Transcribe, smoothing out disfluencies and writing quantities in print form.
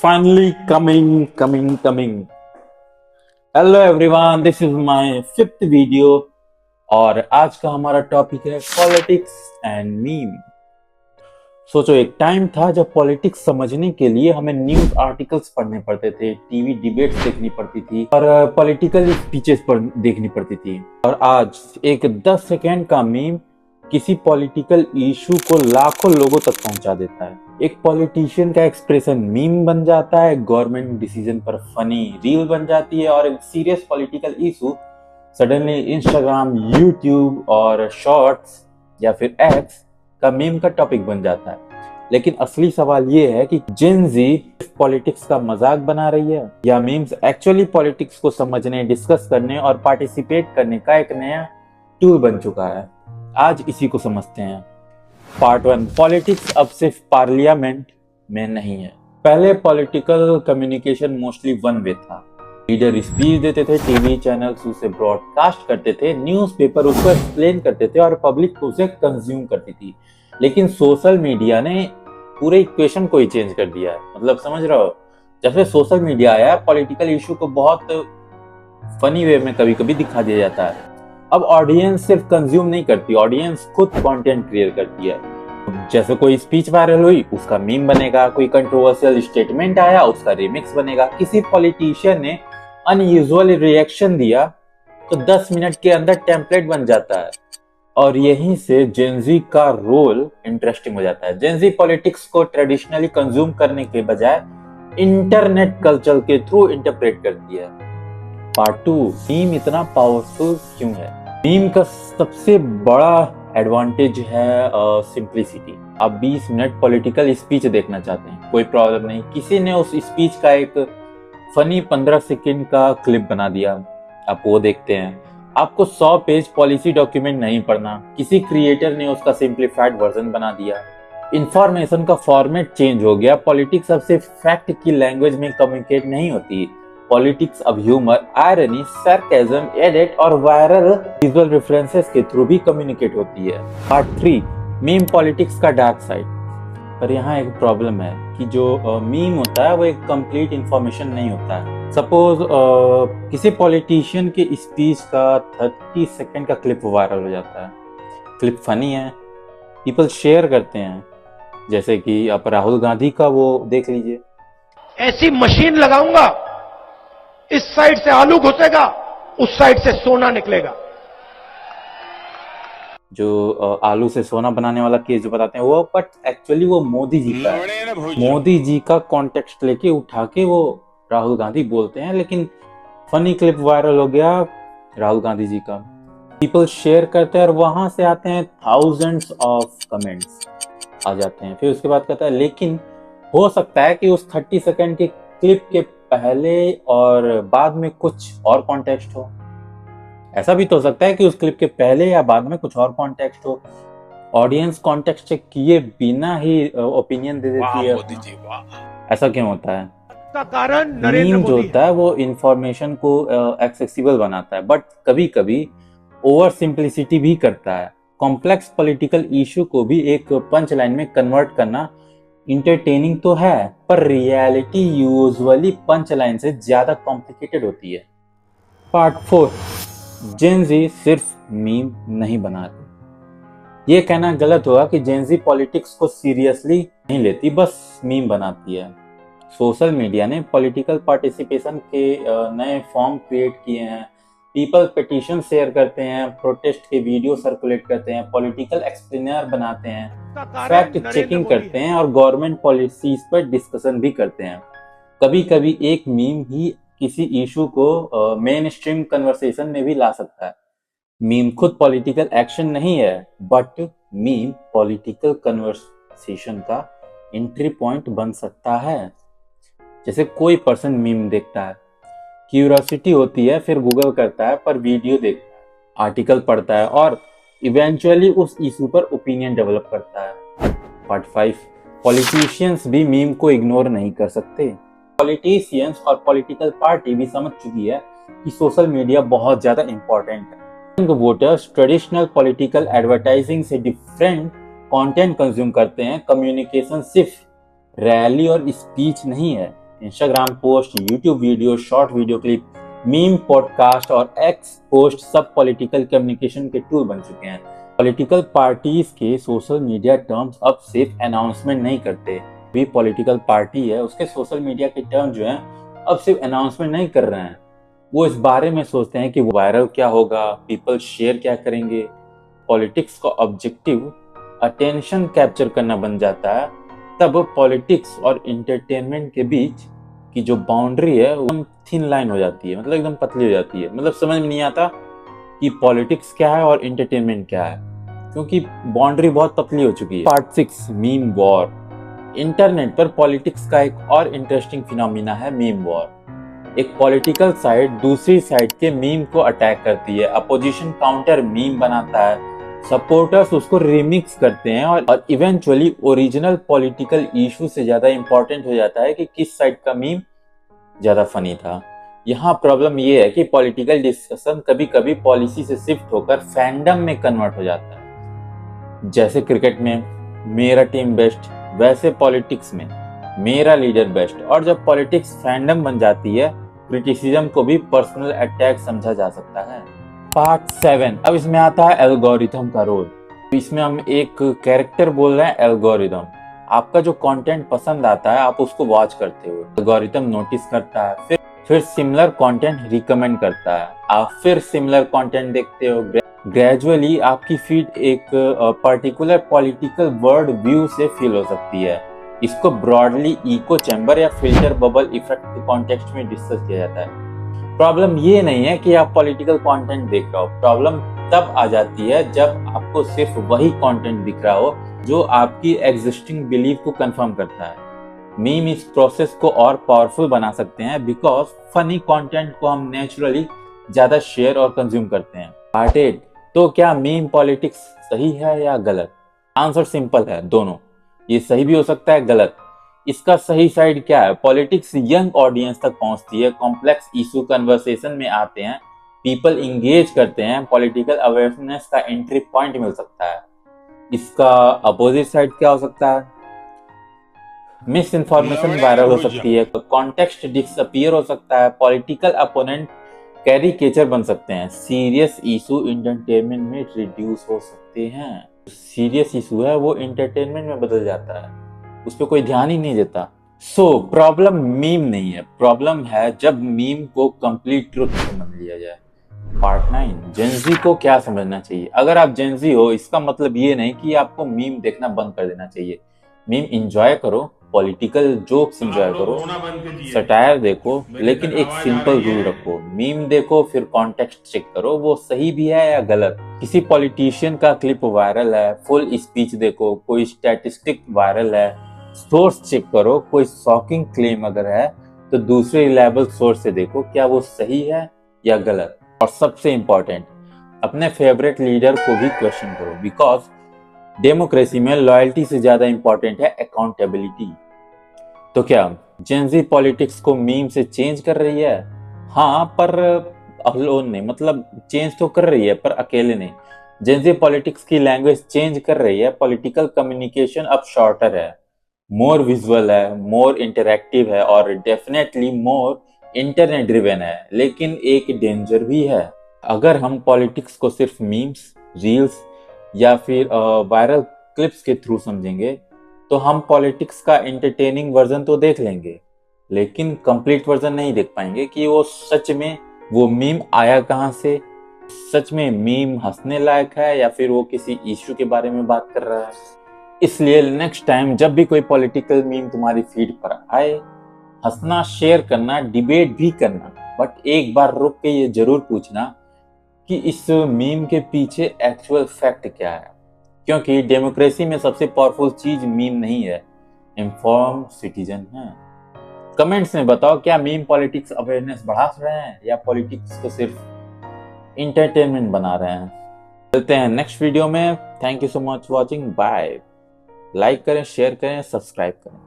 Finally coming. Hello everyone, this is my fifth video और आज का हमारा टॉपिक है पॉलिटिक्स एंड मीम। सोचो, एक टाइम था जब पॉलिटिक्स समझने के लिए हमें न्यूज आर्टिकल्स पढ़ने पड़ते थे, टीवी डिबेट्स देखनी पड़ती थी और पॉलिटिकल स्पीचेस देखनी पड़ती थी। और आज एक 10 सेकेंड का मीम किसी पॉलिटिकल इशू को लाखों लोगों तक पहुंचा देता है। एक पॉलिटिशियन का एक्सप्रेशन मीम बन जाता है, गवर्नमेंट डिसीजन पर फनी रील बन जाती है और एक serious political issue suddenly Instagram, YouTube और शॉर्ट्स या फिर एक्स का मीम का टॉपिक बन जाता है। लेकिन असली सवाल ये है कि जेन जी पॉलिटिक्स का मजाक बना रही है या मीम्स एक्चुअली पॉलिटिक्स को समझने, डिस्कस करने और पार्टिसिपेट करने का एक नया टूल बन चुका है। आज इसी को समझते हैं। पार्ट 1, पॉलिटिक्स अब सिर्फ पार्लियामेंट में नहीं है। पहले political communication mostly one way था। लीडर स्पीच देते थे, टीवी चैनल्स उसे ब्रॉडकास्ट करते थे, न्यूज़पेपर उसको एक्सप्लेन करते थे और पब्लिक उसे कंज्यूम करती थी। लेकिन सोशल मीडिया ने पूरे इक्वेशन को ही चेंज कर दिया है। मतलब समझ रहे हो, जब से सोशल मीडिया आया पॉलिटिकल इशू को बहुत फनी वे में कभी कभी दिखा दिया जाता है। अब ऑडियंस सिर्फ कंज्यूम नहीं करती, ऑडियंस खुद कंटेंट क्रिएट करती है। जैसे कोई स्पीच वायरल हुई, उसका मीम बनेगा, कोई कंट्रोवर्शियल स्टेटमेंट आया, उसका रिमिक्स बनेगा, किसी पॉलिटिशियन ने अनयूजुअल रिएक्शन दिया तो 10 मिनट के अंदर टेम्पलेट बन जाता है। और यहीं से जेनजी का रोल इंटरेस्टिंग हो जाता है। जेनजी पॉलिटिक्स को ट्रेडिशनली कंज्यूम करने के बजाय इंटरनेट कल्चर के थ्रू इंटरप्रेट करती है। पार्ट 2, मीम इतना पावरफुल क्यों है? मीम का सबसे बड़ा एडवांटेज है सिंप्लिसिटी। आप 20 मिनट पॉलिटिकल स्पीच देखना चाहते हैं, कोई प्रॉब्लम नहीं, किसी ने उस स्पीच का एक फनी 15 सेकंड का क्लिप बना दिया, आप वो देखते हैं। आपको 100 पेज पॉलिसी डॉक्यूमेंट नहीं पढ़ना, किसी क्रिएटर ने उसका सिंप्लीफाइड वर्जन बना दिया। इंफॉर्मेशन का फॉर्मेट चेंज हो गया। पॉलिटिक्स अब सिर्फ फैक्ट की लैंग्वेज में कम्युनिकेट नहीं होती। पॉलिटिक्स अब ह्यूमर, आयरनी, सरकाज़म, एडिट और वायरल विजुअल रेफरेंसेस के थ्रू भी कम्युनिकेट होती है। पार्ट 3, मीम पॉलिटिक्स का डार्क साइड। पर यहाँ एक प्रॉब्लम है कि जो मीम होता है वो एक कंप्लीट इंफॉर्मेशन नहीं होता है। सपोज किसी पॉलिटिशियन के स्पीच का 30 सेकंड का क्लिप वायरल हो जाता है। क्लिप फनी है, पीपल शेयर करते हैं। जैसे कि आप राहुल गांधी का वो देख लीजिए, ऐसी मशीन लगाऊंगा, इस साइड से आलू घुसेगा, उस साइड से सोना निकलेगा। जो आलू से सोना बनाने वाला केस जो बताते हैं वो, बट एक्चुअली वो मोदी जी का है। मोदी जी का कॉन्टेक्स्ट लेके उठा के वो राहुल गांधी बोलते हैं। लेकिन फनी क्लिप वायरल हो गया राहुल गांधी जी का, पीपल शेयर करते हैं और वहां से आते हैं थाउजेंड्स ऑफ कमेंट्स आ जाते हैं। फिर उसके बाद कहता है लेकिन हो सकता है कि उस 30 सेकंड के क्लिप के पहले और बाद में कुछ और कॉन्टेक्स्ट हो। ऐसा भी तो हो सकता है कि उस क्लिप के पहले या बाद में कुछ और कॉन्टेक्स्ट हो। ऑडियंस कॉन्टेक्स्ट चेक किए बिना ही ओपिनियन दे देती है। मोदी जी वाह। ऐसा क्यों होता है? का कारण मीम जो होता है वो इंफॉर्मेशन को एक्सेसिबल बनाता है, बट कभी कभी ओवर सिंप्लिसिटी भी करता है। कॉम्प्लेक्स पॉलिटिकल इशू को भी एक पंच लाइन में कन्वर्ट करना इंटरटेनिंग तो है, पर रियलिटी यूजुअली पंच लाइन से ज्यादा कॉम्प्लिकेटेड होती है। पार्ट 4, जेन जी सिर्फ मीम नहीं बनाते। ये कहना गलत होगा कि जेन जी पॉलिटिक्स को सीरियसली नहीं लेती, बस मीम बनाती है। सोशल मीडिया ने पॉलिटिकल पार्टिसिपेशन के नए फॉर्म क्रिएट किए हैं। पीपल पिटीशन शेयर करते हैं, प्रोटेस्ट के वीडियो सर्कुलेट करते हैं, पॉलिटिकल एक्सप्लेनर बनाते हैं, फैक्ट चेकिंग करते हैं और गवर्नमेंट पॉलिसीज पर डिस्कशन भी करते हैं। कभी कभी एक मीम ही किसी इशू को मेन स्ट्रीम कन्वर्सेशन में भी ला सकता है। मीम खुद पॉलिटिकल एक्शन नहीं है, बट मीम पॉलिटिकल कन्वर्सेशन का एंट्री पॉइंट बन सकता है। जैसे कोई पर्सन मीम देखता है, क्यूरियोसिटी होती है, फिर गूगल करता है, पर वीडियो देखता है, आर्टिकल पढ़ता है और इवेंचुअली उस इशू पर ओपिनियन डेवलप करता है। पार्ट 5, पॉलिटिशियंस भी मीम को इग्नोर नहीं कर सकते। पॉलिटिशियंस और पॉलिटिकल पार्टी भी समझ चुकी है कि सोशल मीडिया बहुत ज्यादा इंपॉर्टेंट है। वोटर्स ट्रेडिशनल पॉलिटिकल एडवर्टाइजिंग से डिफरेंट कंटेंट कंज्यूम करते हैं। कम्युनिकेशन सिर्फ रैली और स्पीच नहीं है, Instagram post, YouTube video, short video clip, meme, podcast और एक्स पोस्ट सब पॉलिटिकल कम्युनिकेशन के टूल बन चुके हैं। पॉलिटिकल पार्टीज के सोशल मीडिया टर्म्स अब सिर्फ अनाउंसमेंट नहीं करते। भी पॉलिटिकल पार्टी है उसके सोशल मीडिया के टर्म जो हैं अब सिर्फ अनाउंसमेंट नहीं कर रहे हैं, वो इस बारे में सोचते हैं कि वायरल क्या होगा, पीपल शेयर क्या करेंगे। पॉलिटिक्स का ऑब्जेक्टिव अटेंशन कैप्चर करना बन जाता है। तब पॉलिटिक्स और एंटरटेनमेंट के बीच की जो बाउंड्री है वो थिन लाइन हो जाती है, मतलब एकदम पतली हो जाती है। मतलब समझ में नहीं आता कि पॉलिटिक्स क्या है और एंटरटेनमेंट क्या है, क्योंकि बाउंड्री बहुत पतली हो चुकी है। Part 6, meme war. इंटरनेट पर पॉलिटिक्स का एक और इंटरेस्टिंग फिनोमिना है मीम वॉर। एक पॉलिटिकल साइड दूसरी साइड के मीम को अटैक करती है, अपोजिशन काउंटर मीम बनाता है, सपोर्टर्स उसको रिमिक्स करते हैं और इवेंचुअली ओरिजिनल पॉलिटिकल इशू से ज्यादा इंपॉर्टेंट हो जाता है कि किस साइड का मीम ज्यादा फनी था। यहाँ प्रॉब्लम ये है कि पॉलिटिकल डिस्कशन कभी कभी पॉलिसी से शिफ्ट होकर फैंडम में कन्वर्ट हो जाता है। जैसे क्रिकेट में मेरा टीम बेस्ट, वैसे पॉलिटिक्स में मेरा लीडर बेस्ट। और जब पॉलिटिक्स फैंडम बन जाती है, क्रिटिसिज्म को भी पर्सनल अटैक समझा जा सकता है। पार्ट 7, अब इसमें आता है एल्गोरिथम का रोल। इसमें हम एक कैरेक्टर बोल रहे हैं एल्गोरिथम। आपका जो कंटेंट पसंद आता है आप उसको वॉच करते हो, एल्गोरिथम नोटिस करता है, फिर सिमिलर कंटेंट रिकमेंड करता है, आप फिर सिमिलर कंटेंट देखते हो। ग्रेजुअली आपकी फीड एक पर्टिकुलर पॉलिटिकल वर्ड व्यू से फिल हो सकती है। इसको ब्रॉडली इको चैम्बर या फिल्टर बबल इफेक्ट के कॉन्टेक्स्ट में डिस्कस किया जाता है। प्रॉब्लम ये नहीं है कि आप पॉलिटिकल कंटेंट देख रहे हो, प्रॉब्लम तब आ जाती है जब आपको सिर्फ वही कंटेंट दिख रहा हो जो आपकी एग्जिस्टिंग बिलीफ को कंफर्म करता है। मीम इस प्रोसेस को और पावरफुल बना सकते हैं बिकॉज फनी कंटेंट को हम नेचुरली ज्यादा शेयर और कंज्यूम करते हैं। पार्ट 8, तो क्या मीम पॉलिटिक्स सही है या गलत? आंसर सिंपल है, दोनों। ये सही भी हो सकता है, गलत। इसका सही साइड क्या है? पॉलिटिक्स यंग ऑडियंस तक पहुंचती है, कॉम्प्लेक्स इशू कन्वर्सेशन में आते हैं, पीपल इंगेज करते हैं, पॉलिटिकल अवेयरनेस का एंट्री पॉइंट मिल सकता है। इसका अपोजिट साइड क्या हो सकता है? मिस इन्फॉर्मेशन वायरल हो सकती है, कॉन्टेक्स्ट डिसअपीयर हो सकता है, पॉलिटिकल अपोनेंट कैरिकेचर बन सकते हैं, सीरियस इशू एंटरटेनमेंट में रिड्यूस हो सकते हैं। सीरियस इशू है वो एंटरटेनमेंट में बदल जाता है, उस पर कोई ध्यान ही नहीं देता। सो प्रॉब्लम मीम नहीं है, प्रॉब्लम है जब मीम को कंप्लीट ट्रुथ समझ लिया जाए। पार्ट 9, जेनजी को क्या समझना चाहिए? अगर आप जेनजी हो इसका मतलब ये नहीं कि आपको मीम देखना बंद कर देना चाहिए। मीम एंजॉय करो, पॉलिटिकल जोक्स एंजॉय करो, सटायर देखो, लेकिन एक सिंपल रूल रखो, मीम देखो फिर कॉन्टेक्स्ट चेक करो वो सही भी है या गलत। किसी पॉलिटिशियन का क्लिप वायरल है, फुल स्पीच देखो, कोई स्टैटिस्टिक वायरल है, सोर्स चेक करो, कोई शॉकिंग क्लेम अगर है तो दूसरे रिलायबल सोर्स से देखो क्या वो सही है या गलत। और सबसे इंपॉर्टेंट, अपने फेवरेट लीडर को भी क्वेश्चन करो बिकॉज डेमोक्रेसी में लॉयल्टी से ज्यादा इंपॉर्टेंट है अकाउंटेबिलिटी। तो क्या जेनजी पॉलिटिक्स को मीम से चेंज कर रही है? हाँ, पर अलोन नहीं, मतलब चेंज तो कर रही है पर अकेले नहीं। जेनजी पॉलिटिक्स की लैंग्वेज चेंज कर रही है, पॉलिटिकल कम्युनिकेशन अब शॉर्टर है, मोर विजुअल है, मोर इंटरैक्टिव है और डेफिनेटली मोर इंटरनेट ड्रिवन है। लेकिन एक डेंजर भी है, अगर हम पॉलिटिक्स को सिर्फ मीम्स, रील्स या फिर वायरल क्लिप्स के थ्रू समझेंगे तो हम पॉलिटिक्स का एंटरटेनिंग वर्जन तो देख लेंगे लेकिन कंप्लीट वर्जन नहीं देख पाएंगे कि वो सच में वो मीम आया कहां से, सच में मीम हंसने लायक है या फिर वो किसी इश्यू के बारे में बात कर रहा है। इसलिए नेक्स्ट टाइम जब भी कोई पॉलिटिकल मीम तुम्हारी फीड पर आए, हंसना, शेयर करना, डिबेट भी करना, बट एक बार रुक के ये जरूर पूछना कि इस मीम के पीछे एक्चुअल फैक्ट क्या है, क्योंकि डेमोक्रेसी में सबसे पावरफुल चीज मीम नहीं है, इन्फॉर्म सिटीजन है। कमेंट्स में बताओ क्या मीम पॉलिटिक्स अवेयरनेस बढ़ा रहे हैं या पॉलिटिक्स को सिर्फ इंटरटेनमेंट बना रहे हैं। मिलते हैं नेक्स्ट वीडियो में। Thank you so much watching, bye. Like करें, शेयर करें, सब्सक्राइब करें।